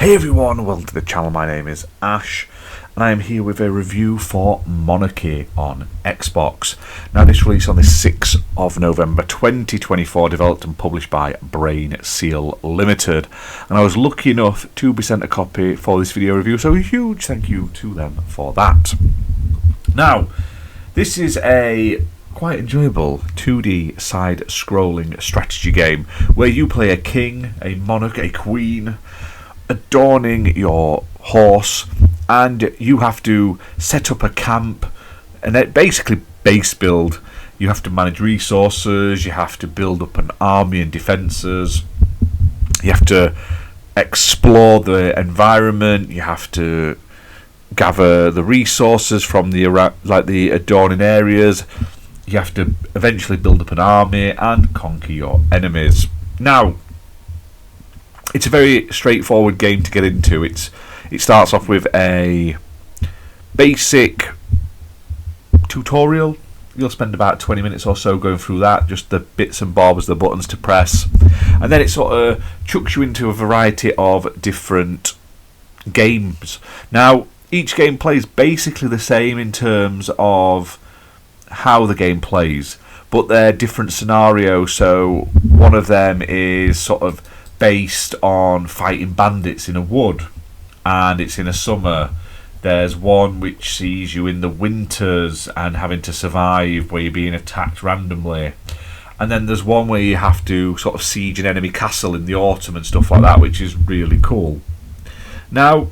Hey everyone, welcome to the channel. My name is Ash and I am here with a review for Monarchy on Xbox. Now this released on the 6th of November 2024, developed and published by Brain Seal Limited, and I was lucky enough to be sent a copy for this video review, so a huge thank you to them for that. Now this is a quite enjoyable 2D side-scrolling strategy game where you play a king, a monarch, a queen, adorning your horse, and you have to set up a camp and it basically base build. You have to manage resources, you have to build up an army and defences, you have to explore the environment, you have to gather the resources from the adorning areas, you have to eventually build up an army and conquer your enemies. Now it's a very straightforward game to get into. It starts off with a basic tutorial. You'll spend about 20 minutes or so going through that, just the bits and bobs, the buttons to press, and then it sort of chucks you into a variety of different games. Now each game plays basically the same in terms of how the game plays, but they're different scenarios. So one of them is sort of based on fighting bandits in a wood, and it's in a summer. There's one which sees you in the winters and having to survive, where you're being attacked randomly, and then there's one where you have to sort of siege an enemy castle in the autumn and stuff like that, which is really cool. Now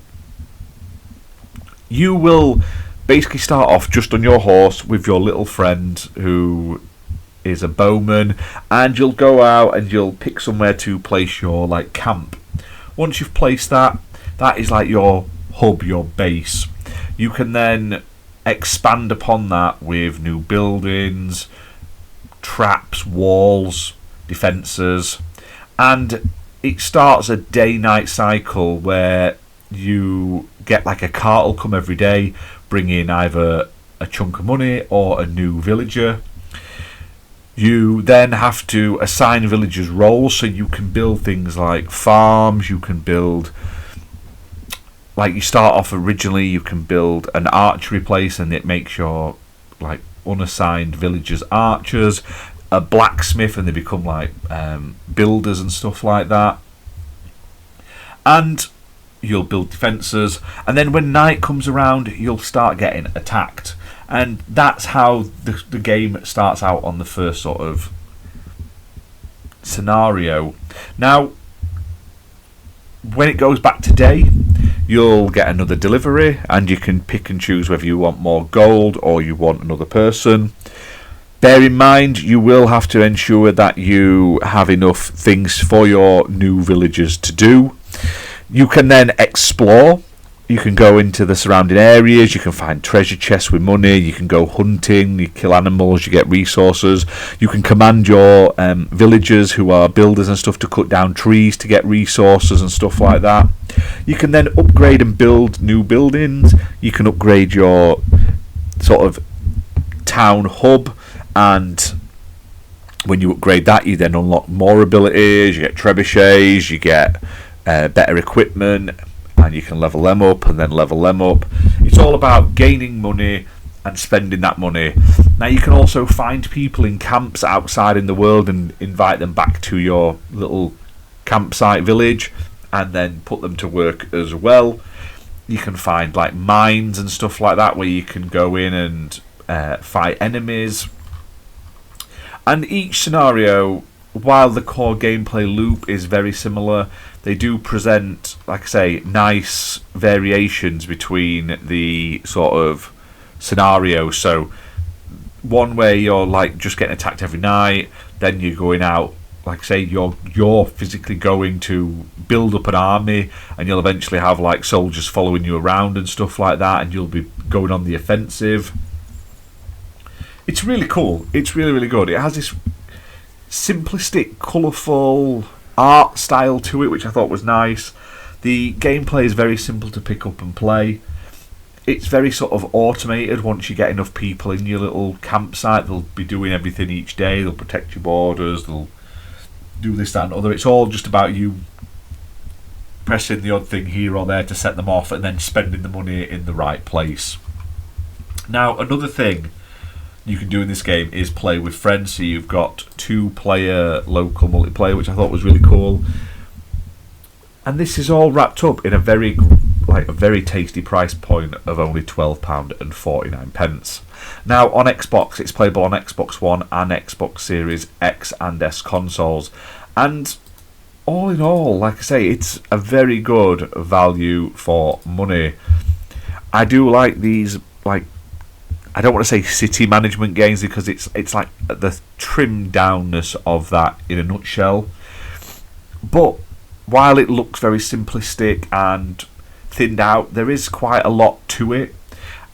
you will basically start off just on your horse with your little friend who is a bowman, and you'll go out and you'll pick somewhere to place your camp. Once you've placed that is like your hub, your base. You can then expand upon that with new buildings, traps, walls, defences, and it starts a day-night cycle where you get like a cart will come every day, bring in either a chunk of money or a new villager. You then have to assign villagers roles, so you can build things like farms. You can build, you start off originally, you can build an archery place, and it makes your unassigned villagers archers, a blacksmith, and they become builders and stuff like that. And you'll build defences, and then when night comes around, you'll start getting attacked. And that's how the game starts out on the first sort of scenario. Now, when it goes back to day, you'll get another delivery, and you can pick and choose whether you want more gold or you want another person. Bear in mind, you will have to ensure that you have enough things for your new villagers to do. You can then explore. You can go into the surrounding areas, you can find treasure chests with money, you can go hunting, you kill animals, you get resources. You can command your villagers who are builders and stuff to cut down trees to get resources and stuff like that. You can then upgrade and build new buildings. You can upgrade your sort of town hub, and when you upgrade that, you then unlock more abilities, you get trebuchets, you get better equipment, and you can level them up and then level them up. It's all about gaining money and spending that money. Now you can also find people in camps outside in the world and invite them back to your little campsite village and then put them to work as well. You can find mines and stuff like that where you can go in and fight enemies. And each scenario, while the core gameplay loop is very similar, they do present, nice variations between the sort of scenarios. So one where you're just getting attacked every night, then you're going out, you're physically going to build up an army, and you'll eventually have soldiers following you around and stuff like that, and you'll be going on the offensive. It's really cool. It's really, really good. It has this simplistic, colourful art style to it, which I thought was nice. The gameplay is very simple to pick up and play. It's very sort of automated. Once you get enough people in your little campsite, they'll be doing everything each day. They'll protect your borders, they'll do this, that and other. It's all just about you pressing the odd thing here or there to set them off, and then spending the money in the right place. Now, another thing you can do in this game is play with friends. So you've got 2-player local multiplayer, which I thought was really cool. And this is all wrapped up in a very tasty price point of only £12.49. Now, on Xbox, it's playable on Xbox One and Xbox Series X and S consoles. And all in all, like I say, it's a very good value for money. I do like these, I don't want to say city management games, because it's like the trimmed downness of that in a nutshell. But while it looks very simplistic and thinned out, there is quite a lot to it.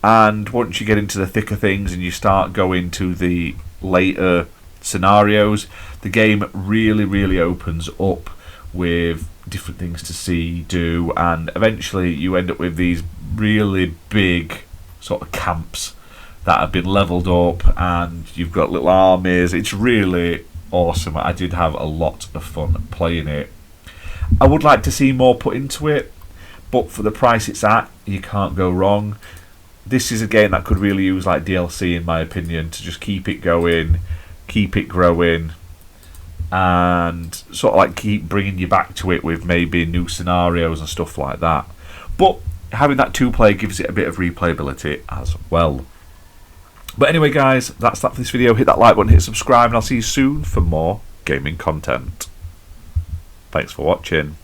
And once you get into the thicker things and you start going to the later scenarios, the game really opens up with different things to see, do, and eventually you end up with these really big sort of camps that have been leveled up, and you've got little armies. It's really awesome. I did have a lot of fun playing it. I would like to see more put into it, but for the price it's at, you can't go wrong. This is a game that could really use like DLC, in my opinion, to just keep it going, keep it growing, and sort of like keep bringing you back to it with maybe new scenarios and stuff like that. But having that 2-player gives it a bit of replayability as well. But anyway, guys, that's that for this video. Hit that like button, hit subscribe, and I'll see you soon for more gaming content. Thanks for watching.